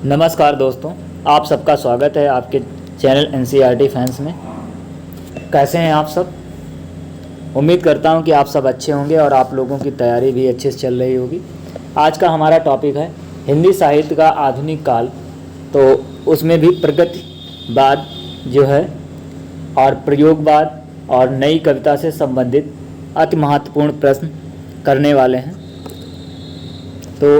नमस्कार दोस्तों, आप सबका स्वागत है आपके चैनल एनसीईआरटी फैंस में। कैसे हैं आप सब? उम्मीद करता हूं कि आप सब अच्छे होंगे और आप लोगों की तैयारी भी अच्छे से चल रही होगी। आज का हमारा टॉपिक है हिंदी साहित्य का आधुनिक काल। तो उसमें भी प्रगतिवाद जो है और प्रयोगवाद और नई कविता से संबंधित अति महत्वपूर्ण प्रश्न करने वाले हैं। तो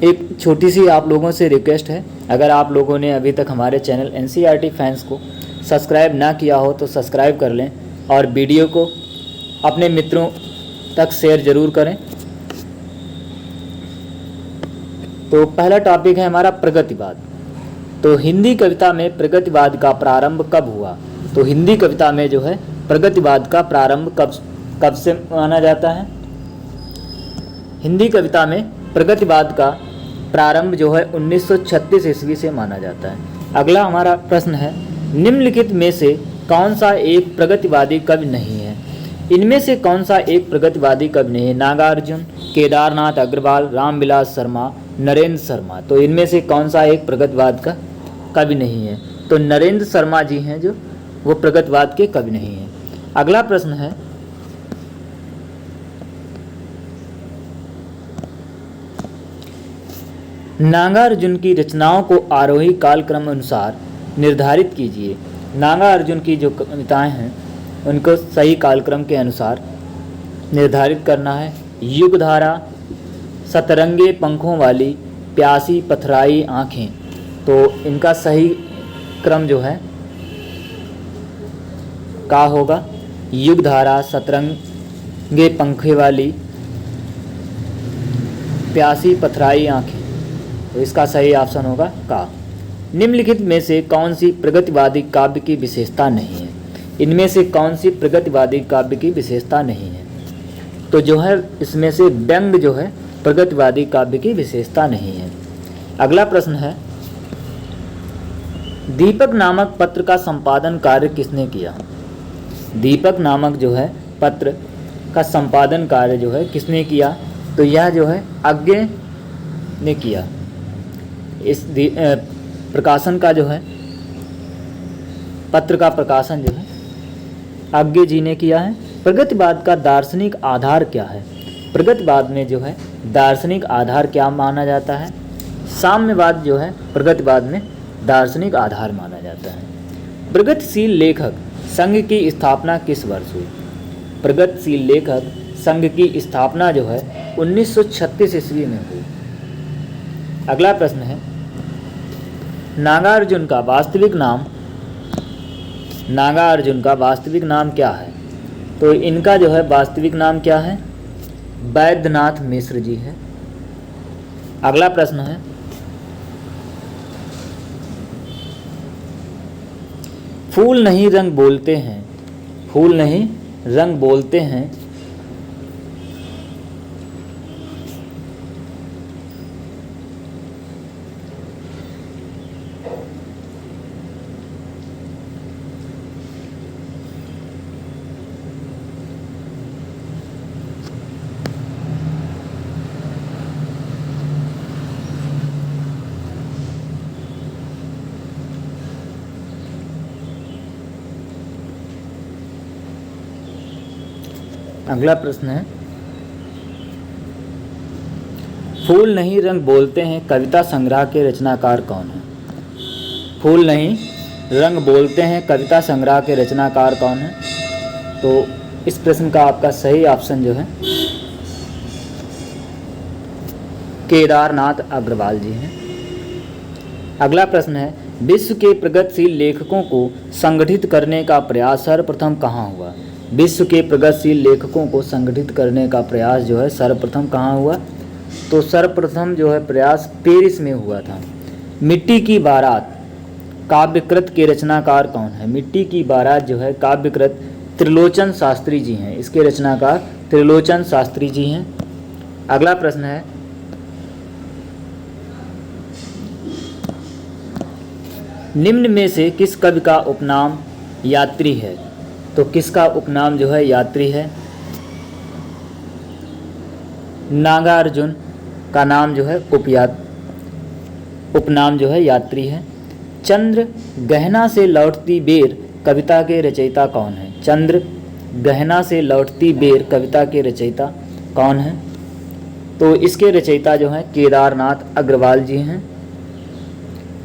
एक छोटी सी आप लोगों से रिक्वेस्ट है, अगर आप लोगों ने अभी तक हमारे चैनल एनसीईआरटी फैंस को सब्सक्राइब ना किया हो तो सब्सक्राइब कर लें और वीडियो को अपने मित्रों तक शेयर ज़रूर करें। तो पहला टॉपिक है हमारा प्रगतिवाद। तो हिंदी कविता में प्रगतिवाद का प्रारंभ कब हुआ? तो हिंदी कविता में जो है प्रगतिवाद का प्रारंभ कब से माना जाता है? हिंदी कविता में प्रगतिवाद का प्रारंभ जो है 1936 ईस्वी से माना जाता है। अगला हमारा प्रश्न है, निम्नलिखित में से कौन सा एक प्रगतिवादी कवि नहीं है? इनमें से कौन सा एक प्रगतिवादी कवि नहीं है? नागार्जुन, केदारनाथ अग्रवाल, रामविलास शर्मा, नरेंद्र शर्मा। तो इनमें से कौन सा एक प्रगतिवाद का कवि नहीं है? तो नरेंद्र शर्मा जी हैं जो वो प्रगतिवाद के कवि नहीं हैं। अगला प्रश्न है, नागार्जुन की रचनाओं को आरोही कालक्रम अनुसार निर्धारित कीजिए। नागार्जुन की जो कविताएं हैं उनको सही कालक्रम के अनुसार निर्धारित करना है। युगधारा, सतरंगे पंखों वाली, प्यासी पथराई आँखें। तो इनका सही क्रम जो है का होगा युगधारा, सतरंगे पंखे वाली, प्यासी पथराई आँखें। तो इसका सही ऑप्शन होगा का। निम्नलिखित में से कौन सी प्रगतिवादी काव्य की विशेषता नहीं है? इनमें से कौन सी प्रगतिवादी काव्य की विशेषता नहीं है? तो जो है इसमें से व्यंग्य जो है प्रगतिवादी काव्य की विशेषता नहीं है। अगला प्रश्न है, दीपक नामक पत्र का संपादन कार्य किसने किया? दीपक नामक जो है पत्र का संपादन कार्य जो है किसने किया? तो यह जो है अज्ञे ने किया। इस प्रकाशन का जो है पत्र का प्रकाशन जो है अज्ञे जी ने किया है। प्रगतिवाद का दार्शनिक आधार क्या है? प्रगतिवाद में जो है दार्शनिक आधार क्या माना जाता है? साम्यवाद जो है प्रगतिवाद में दार्शनिक आधार माना जाता है। प्रगतिशील लेखक संघ की स्थापना किस वर्ष हुई? प्रगतिशील लेखक संघ की स्थापना जो है 1936 ईस्वी में हुई। अगला प्रश्न है, नागार्जुन का वास्तविक नाम क्या है? तो इनका जो है वास्तविक नाम क्या है? वैद्यनाथ मिश्र जी है। अगला प्रश्न है, फूल नहीं रंग बोलते हैं, फूल नहीं रंग बोलते हैं। अगला प्रश्न है, फूल नहीं रंग बोलते हैं कविता संग्रह के रचनाकार कौन है? फूल नहीं रंग बोलते हैं कविता संग्रह के रचनाकार कौन है? तो इस प्रश्न का आपका सही ऑप्शन जो है केदारनाथ अग्रवाल जी हैं। अगला प्रश्न है, विश्व के प्रगतिशील लेखकों को संगठित करने का प्रयास सर्वप्रथम कहाँ हुआ? विश्व के प्रगतिशील लेखकों को संगठित करने का प्रयास जो है सर्वप्रथम कहाँ हुआ? तो सर्वप्रथम जो है प्रयास पेरिस में हुआ था। मिट्टी की बारात काव्यकृत के रचनाकार कौन है? मिट्टी की बारात जो है काव्यकृत त्रिलोचन शास्त्री जी हैं। इसके रचनाकार त्रिलोचन शास्त्री जी हैं। अगला प्रश्न है, निम्न में से किस कवि का उपनाम यात्री है? तो किसका उपनाम जो है यात्री है? नागार्जुन का नाम जो है उपनाम जो है यात्री है। चंद्र गहना से लौटती बेर कविता के रचयिता कौन है? चंद्र गहना से लौटती बेर कविता के रचयिता कौन है? तो इसके रचयिता जो हैं केदारनाथ अग्रवाल जी हैं।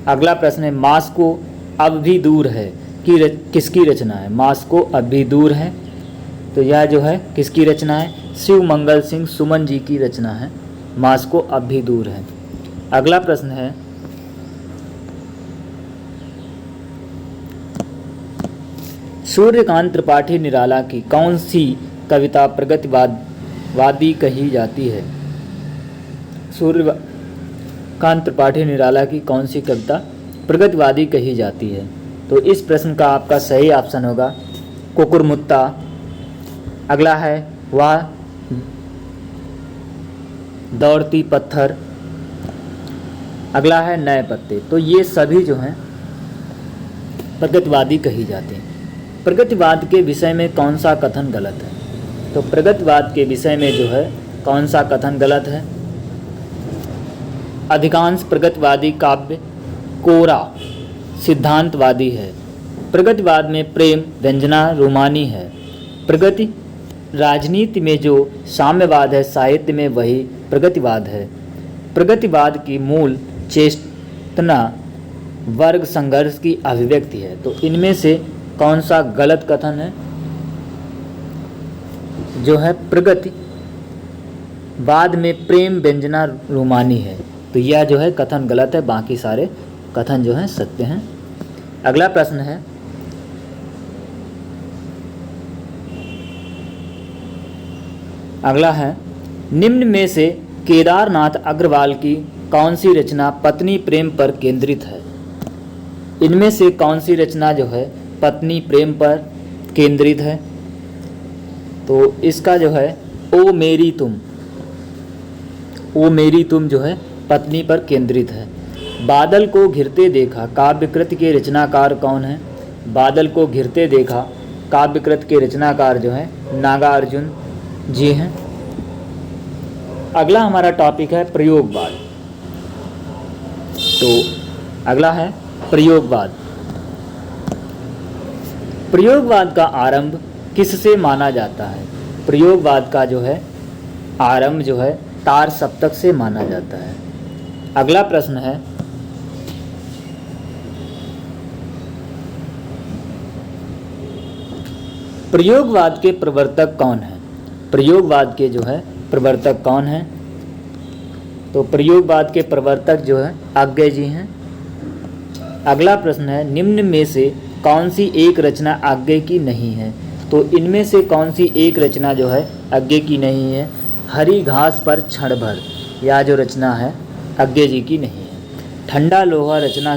अगला प्रश्न है मास्को अब भी दूर है किसकी रचना है? मास्को अब भी दूर है, तो यह जो है किसकी रचना है? शिव मंगल सिंह सुमन जी की रचना है। मास्को अब भी दूर है। अगला प्रश्न है सूर्यकांत त्रिपाठी निराला की कौन सी कविता प्रगतिवादी कही जाती है? सूर्यकांत त्रिपाठी निराला की कौन सी कविता प्रगतिवादी कही जाती है? तो इस प्रश्न का आपका सही ऑप्शन होगा कुकुरमुत्ता। अगला है वह दौड़ती पत्थर। अगला है नए पत्ते। तो ये सभी जो हैं प्रगतिवादी कही जाती हैं। प्रगतिवाद के विषय में कौन सा कथन गलत है? तो प्रगतिवाद के विषय में जो है कौन सा कथन गलत है? अधिकांश प्रगतिवादी काव्य कोरा सिद्धांतवादी है। प्रगतिवाद में प्रेम व्यंजना रोमानी है। प्रगति राजनीति में जो साम्यवाद है साहित्य में वही प्रगतिवाद है। प्रगतिवाद की मूल चेतना वर्ग संघर्ष की अभिव्यक्ति है। तो इनमें से कौन सा गलत कथन है? जो है प्रगतिवाद में प्रेम व्यंजना रोमानी है, तो यह जो है कथन गलत है, बाकी सारे कथन जो हैं सत्य हैं। अगला प्रश्न है अगला है निम्न में से केदारनाथ अग्रवाल की कौन सी रचना पत्नी प्रेम पर केंद्रित है? इनमें से कौन सी रचना जो है पत्नी प्रेम पर केंद्रित है? तो इसका जो है ओ मेरी तुम जो है पत्नी पर केंद्रित है। बादल को घिरते देखा काव्यकृत के रचनाकार कौन है? बादल को घिरते देखा काव्यकृत के रचनाकार जो है नागार्जुन जी हैं। अगला हमारा टॉपिक है प्रयोगवाद। तो अगला है प्रयोगवाद। प्रयोगवाद का आरंभ किससे माना जाता है? प्रयोगवाद का जो है आरंभ जो है तार सप्तक से माना जाता है। अगला प्रश्न है प्रयोगवाद के प्रवर्तक कौन है? प्रयोगवाद के जो है प्रवर्तक कौन है? तो प्रयोगवाद के प्रवर्तक जो है आज्ञे जी हैं। अगला प्रश्न है निम्न में से कौन सी एक रचना आज्ञे की नहीं है? तो इनमें से कौन सी एक रचना जो है आज्ञे की नहीं है? हरी घास पर क्षण भर, यह जो रचना है आज्ञे जी की नहीं है। ठंडा लोहा रचना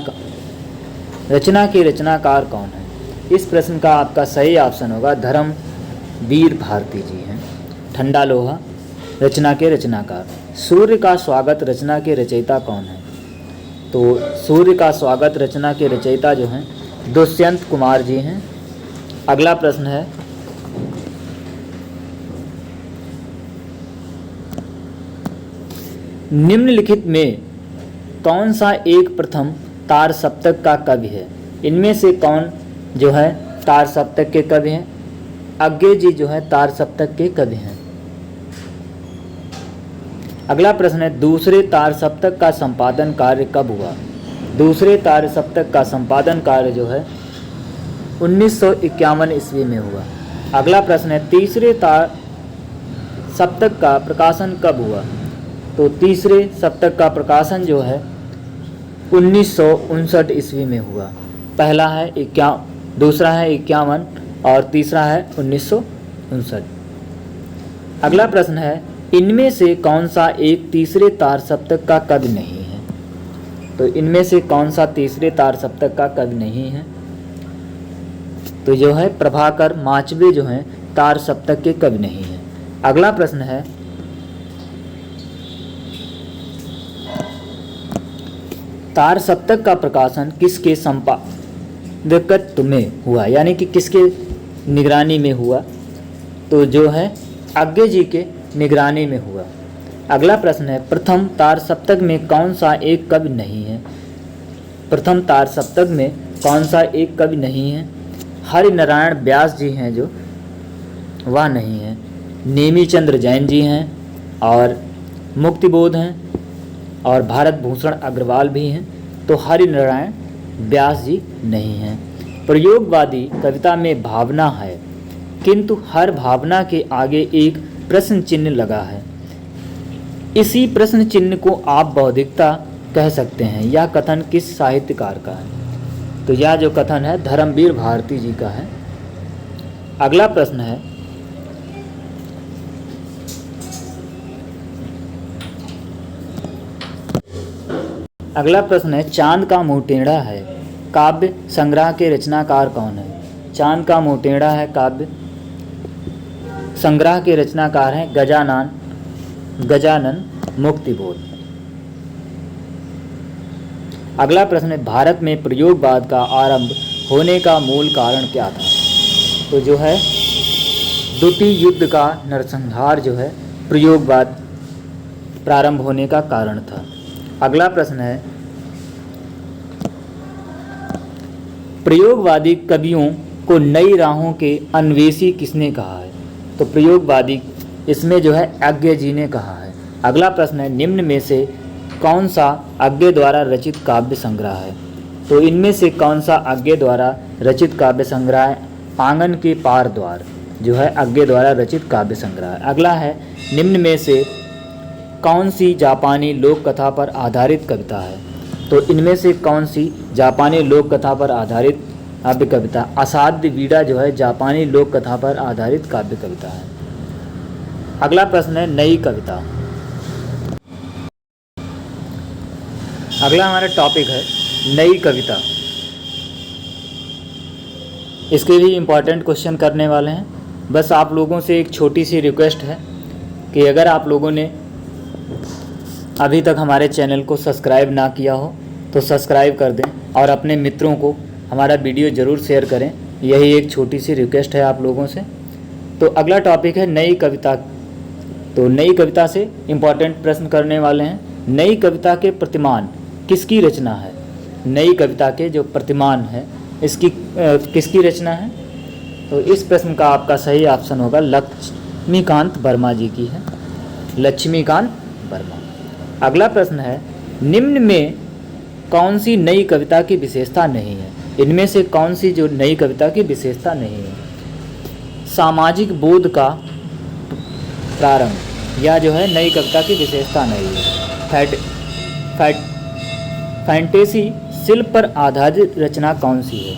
के रचनाकार कौन है? इस प्रश्न का आपका सही ऑप्शन होगा धर्मवीर भारती जी हैं। ठंडा लोहा रचना के रचनाकार। सूर्य का स्वागत रचना के रचयिता कौन है? तो सूर्य का स्वागत रचना के रचयिता जो हैं दुष्यंत कुमार जी हैं। अगला प्रश्न है निम्नलिखित में कौन सा एक प्रथम तार सप्तक का कवि है? इनमें से कौन जो है तार सप्तक के कवि हैं? आज्ञे जी जो है तार सप्तक के कवि हैं। अगला प्रश्न है दूसरे तार सप्तक का संपादन कार्य कब हुआ? दूसरे तार सप्तक का संपादन कार्य जो है 1951 ईस्वी में हुआ। अगला प्रश्न है तीसरे तार सप्तक का प्रकाशन कब हुआ? तो तीसरे सप्तक का प्रकाशन जो है 1959 ईस्वी में हुआ। पहला है दूसरा है 51 और तीसरा है 1959। अगला प्रश्न है इनमें से कौन सा एक तीसरे तार सप्तक का कवि नहीं है? तो इनमें से कौन सा तीसरे तार सप्तक का कवि नहीं है? तो जो है प्रभाकर माचवे जो हैं तार सप्तक के कवि नहीं है। अगला प्रश्न है तार सप्तक का प्रकाशन किसके संपादकत्व में हुआ, यानी कि किसके निगरानी में हुआ? तो जो है आज्ञे जी के निगरानी में हुआ। अगला प्रश्न है प्रथम तार सप्तक में कौन सा एक कवि नहीं है? प्रथम तार सप्तक में कौन सा एक कवि नहीं है? हरि नारायण व्यास जी हैं जो, वह नहीं है। नेमी चंद्र जैन जी हैं और मुक्तिबोध हैं और भारत भूषण अग्रवाल भी हैं, तो हरि नारायण व्यास जी नहीं हैं। प्रयोगवादी कविता में भावना है, किंतु हर भावना के आगे एक प्रश्न चिन्ह लगा है। इसी प्रश्न चिन्ह को आप बौद्धिकता कह सकते हैं। यह कथन किस साहित्यकार का है? तो यह जो कथन है धर्मवीर भारती जी का है। अगला प्रश्न है, चांद का मुंह टेढ़ा है काव्य संग्रह के रचनाकार कौन है? चांद का मुंह टेढ़ा है काव्य संग्रह के रचनाकार हैं गजानन मुक्तिबोध। अगला प्रश्न है, भारत में प्रयोगवाद का आरंभ होने का मूल कारण क्या था? तो जो है द्वितीय युद्ध का नरसंहार जो है प्रयोगवाद प्रारंभ होने का कारण था। अगला प्रश्न है, प्रयोगवादी कवियों को नई राहों के अन्वेषी किसने कहा है? तो प्रयोगवादी इसमें जो है अज्ञे जी ने कहा है। अगला प्रश्न है, निम्न में से कौन सा अज्ञे द्वारा रचित काव्य संग्रह है? तो इनमें से कौन सा अज्ञे द्वारा रचित काव्य संग्रह है? आंगन के पार द्वार जो है अज्ञे द्वारा रचित काव्य संग्रह है। अगला है, निम्न में से कौन सी जापानी लोक कथा पर आधारित कविता है? तो इनमें से कौन सी जापानी लोक कथा पर आधारित काव्य कविता? असाध्य वीड़ा जो है जापानी लोक कथा पर आधारित काव्य कविता है। अगला प्रश्न है, नई कविता। अगला हमारा टॉपिक है नई कविता। इसके भी इम्पॉर्टेंट क्वेश्चन करने वाले हैं। बस आप लोगों से एक छोटी सी रिक्वेस्ट है कि अगर आप लोगों ने अभी तक हमारे चैनल को सब्सक्राइब ना किया हो तो सब्सक्राइब कर दें और अपने मित्रों को हमारा वीडियो ज़रूर शेयर करें। यही एक छोटी सी रिक्वेस्ट है आप लोगों से। तो अगला टॉपिक है नई कविता। तो नई कविता से इम्पॉर्टेंट प्रश्न करने वाले हैं। नई कविता के प्रतिमान किसकी रचना है? नई कविता के जो प्रतिमान है इसकी किसकी रचना है? तो इस प्रश्न का आपका सही ऑप्शन होगा लक्ष्मीकांत वर्मा जी की है, लक्ष्मीकांत वर्मा। अगला प्रश्न है, निम्न में कौन सी नई कविता की विशेषता नहीं है? इनमें से कौन सी जो नई कविता की विशेषता नहीं है? सामाजिक बोध का प्रारंभ, यह जो है नई कविता की विशेषता नहीं है। फैंटेसी शिल्प पर आधारित रचना कौन सी है?